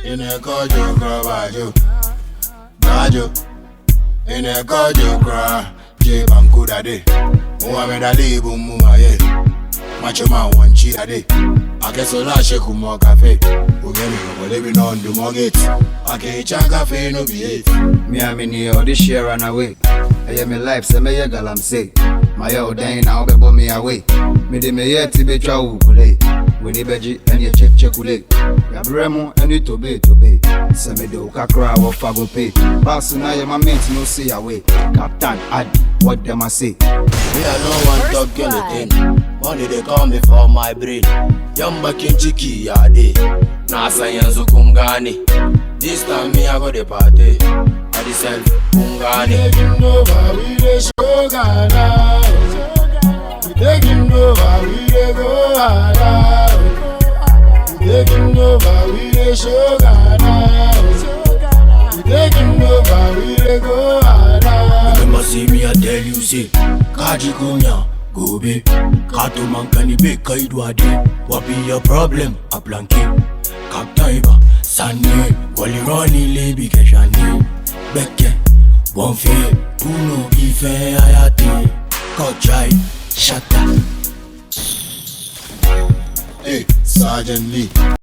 In a kojo crabajo, bajo. In a kojo cra, J Bankuda de. Muhammad Ali Bumuaye. Macho man one cheetah day. I guess all I shake more cafe. We living on the mortgage. I can't change cafe no be it. Me I mean all this share run away. I am my life, say me girl I'm say. My old day now be me away. Me de me yet be travel kule. We need beji and you check kule. Ya bremo and you to be. Say me do kakra or fago pay. Pass now your mate no see away. Captain Adi, what them I say? Me I don't want to get anything. Money they call me for my brain. Yamba kinchiki ya day. Nasa yanzu kungani. This time me I go the party. I decide kungani. We taking over, we the show Ghana. We taking over, we the go harder. We taking over, we the show Ghana. We taking over, we the go harder. Remember see me I tell you say, Kaji kunya. Gobe, Kato mankani be kaidwadi. What be your problem? A blanket. Kaptaiba, Sani, Walirani lebi keshani. Beke, one fe, Puno ife ayati. Kochai, shut up. Hey, Sergeant Lee.